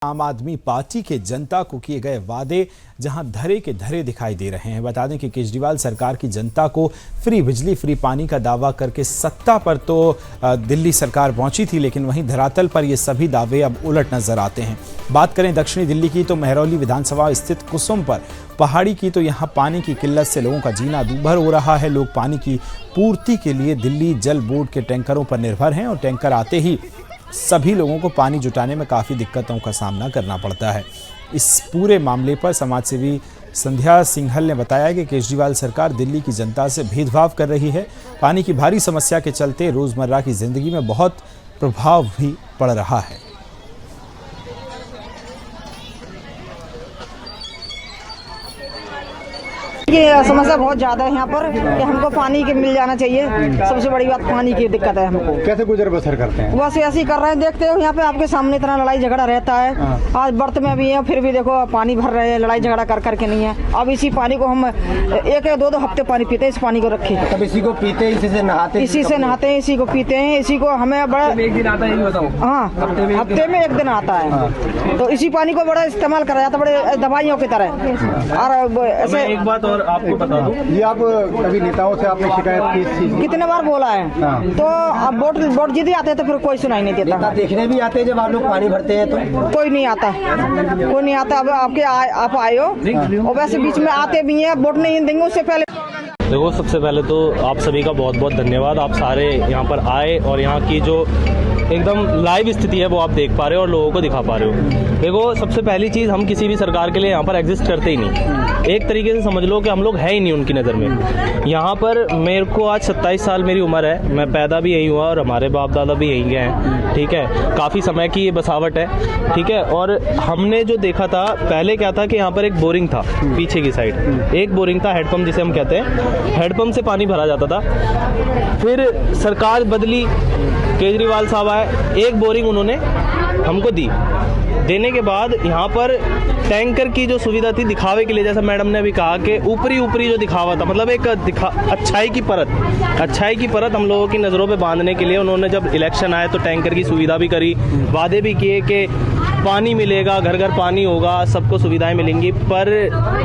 आम आदमी पार्टी के जनता को किए गए वादे जहां धरे के धरे दिखाई दे रहे हैं। बता दें कि केजरीवाल सरकार की जनता को फ्री बिजली फ्री पानी का दावा करके सत्ता पर तो दिल्ली सरकार पहुंची थी, लेकिन वहीं धरातल पर ये सभी दावे अब उलट नजर आते हैं। बात करें दक्षिणी दिल्ली की तो महरौली विधानसभा स्थित कुसुम पर पहाड़ी की तो यहाँ पानी की किल्लत से लोगों का जीना दूभर हो रहा है। लोग पानी की पूर्ति के लिए दिल्ली जल बोर्ड के टैंकरों पर निर्भर हैं और टैंकर आते ही सभी लोगों को पानी जुटाने में काफ़ी दिक्कतों का सामना करना पड़ता है। इस पूरे मामले पर समाजसेवी संध्या सिंघल ने बताया कि केजरीवाल सरकार दिल्ली की जनता से भेदभाव कर रही है। पानी की भारी समस्या के चलते रोज़मर्रा की ज़िंदगी में बहुत प्रभाव भी पड़ रहा है। ये समस्या बहुत ज्यादा है यहाँ पर कि हमको पानी के मिल जाना चाहिए। सबसे बड़ी बात पानी की दिक्कत है हमको। कैसे गुजर बसर करते हैं? बस ऐसे ही कर रहे हैं। देखते हो यहाँ पे आपके सामने इतना लड़ाई झगड़ा रहता है। आज बर्त में भी है, फिर भी देखो पानी भर रहे हैं, लड़ाई झगड़ा कर करके नहीं है। अब इसी पानी को हम एक दो हफ्ते पानी पीते हैं, इस पानी को रखे तब इसी को पीते हैं, इसी से नहाते हैं, इसी को पीते हैं, इसी को हमें बड़ा एक दिन आता है। बताओ। हाँ, हफ्ते में एक दिन आता है। तो इसी पानी को बड़ा इस्तेमाल करा जाता है, बड़े दवाइयों की तरह। और ऐसे एक बात और आपको बता दूं, ये आप कभी नेताओं से आपने शिकायत की इस चीज की? कितने बार बोला है। तो अब वोट जीत आते हैं तो फिर कोई सुनाई नहीं देता। देखने भी आते हैं जब आप लोग पानी भरते हैं तो? कोई नहीं आता, कोई नहीं आता। अब आप आए हो और वैसे बीच में आते भी हैं, वोट नहीं देंगे उससे पहले। देखो सबसे पहले तो आप सभी का बहुत बहुत धन्यवाद। आप सारे यहाँ पर आए और यहाँ की जो एकदम लाइव स्थिति है वो आप देख पा रहे हो और लोगों को दिखा पा रहे हो। देखो सबसे पहली चीज़, हम किसी भी सरकार के लिए यहाँ पर एग्जिस्ट करते ही नहीं। एक तरीके से समझ लो कि हम लोग है ही नहीं उनकी नज़र में। यहाँ पर मेरे को आज 27 साल मेरी उम्र है, मैं पैदा भी यही हुआ और हमारे बाप दादा भी यहीं गए हैं। ठीक है, काफ़ी समय की ये बसावट है। ठीक है, और हमने जो देखा था पहले क्या था कि यहाँ पर एक बोरिंग था पीछे की साइड, एक बोरिंग था, हेडपम्प जिसे हम कहते हैं। हेडपम्प से पानी भरा जाता था। फिर सरकार बदली, केजरीवाल साहब आए, एक बोरिंग उन्होंने हमको दी। देने के बाद यहाँ पर टैंकर की जो सुविधा थी दिखावे के लिए, जैसा मैडम ने अभी कहा कि ऊपरी जो दिखावा था, मतलब एक अच्छाई की परत हम लोगों की नज़रों पे बांधने के लिए उन्होंने जब इलेक्शन आए तो टैंकर की सुविधा भी करी, वादे भी किए कि पानी मिलेगा, घर घर पानी होगा, सबको सुविधाएं मिलेंगी। पर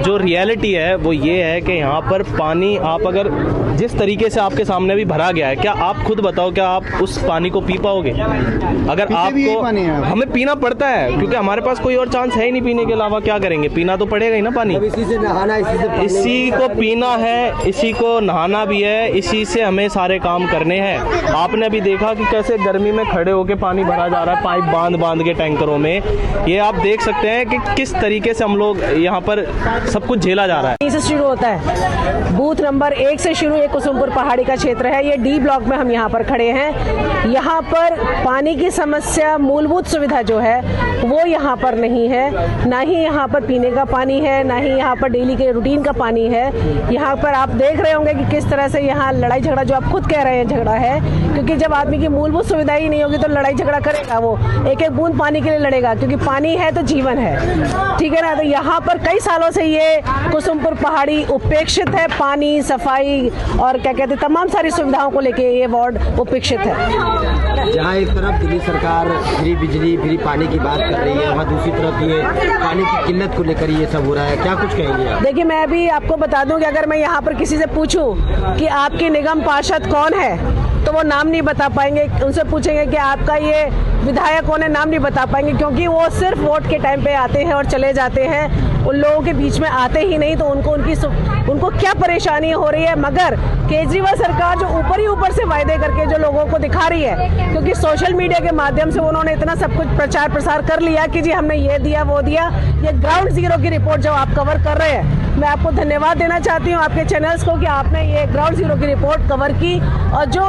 जो रियलिटी है वो ये है कि यहाँ पर पानी आप अगर जिस तरीके से आपके सामने भी भरा गया है, क्या आप खुद बताओ, क्या आप उस पानी को पी पाओगे? अगर आपको, हमें पीना पड़ता है क्योंकि हमारे पास कोई और चांस है ही नहीं पीने के अलावा। क्या करेंगे? पीना तो पड़ेगा ही ना पानी। इसी से नहाना, इसी को पीना है, इसी को नहाना भी है, इसी से हमें सारे काम करने हैं। आपने अभी देखा कि कैसे गर्मी में खड़े होकर पानी भरा जा रहा है, पाइप बांध के टैंकरों में। ये आप देख सकते हैं कि किस तरीके से हम लोग यहाँ पर सब कुछ झेला जा रहा है। से शुरू होता है, बूथ नंबर 1 से शुरू, ये कुसुमपुर पहाड़ी का क्षेत्र है। ये डी ब्लॉक में हम यहाँ पर खड़े हैं। यहाँ पर पानी की समस्या, मूलभूत सुविधा जो है वो यहाँ पर नहीं है। ना ही यहाँ पर पीने का पानी है, ना ही यहाँ पर डेली के रूटीन का पानी है। यहाँ पर आप देख रहे होंगे कि किस तरह से यहाँ लड़ाई झगड़ा, जो आप खुद कह रहे हैं झगड़ा है, क्योंकि जब आदमी की मूलभूत सुविधा ही नहीं होगी तो लड़ाई झगड़ा करेगा। वो एक एक बूंद पानी के लिए लड़ेगा, क्योंकि पानी है तो जीवन है। ठीक है ना। तो यहाँ पर कई सालों से ये कुसुमपुर पहाड़ी उपेक्षित है। पानी, सफाई और क्या कहते हैं, तमाम सारी सुविधाओं को लेके ये वार्ड उपेक्षित है। जहाँ एक तरफ दिल्ली सरकार फ्री बिजली फ्री पानी की बात कर रही है, वहाँ दूसरी तरफ ये पानी की किल्लत को लेकर ये सब हो रहा है। क्या कुछ कहेंगे आप? देखिए, मैं भी आपको बता दूं कि अगर मैं यहाँ पर किसी से पूछूं कि आपकी निगम पार्षद कौन है तो वो नाम नहीं बता पाएंगे। उनसे पूछेंगे कि आपका ये विधायक कौन है, नाम नहीं बता पाएंगे, क्योंकि वो सिर्फ वोट के टाइम पे आते हैं और चले जाते हैं। उन लोगों के बीच में आते ही नहीं, तो उनको क्या परेशानी हो रही है। मगर केजरीवाल सरकार जो ऊपर से वायदे करके जो लोगों को दिखा रही है, क्योंकि सोशल मीडिया के माध्यम से उन्होंने इतना सब कुछ प्रचार प्रसार कर लिया कि जी हमने ये दिया वो दिया। ये ग्राउंड जीरो की रिपोर्ट जो आप कवर कर रहे हैं, मैं आपको धन्यवाद देना चाहती हूँ आपके चैनल्स को कि आपने ये ग्राउंड जीरो की रिपोर्ट कवर की। और जो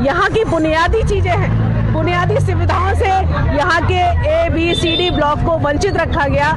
यहाँ की बुनियादी चीजें हैं, बुनियादी सुविधाओं से यहाँ के ABCD ब्लॉक को वंचित रखा गया,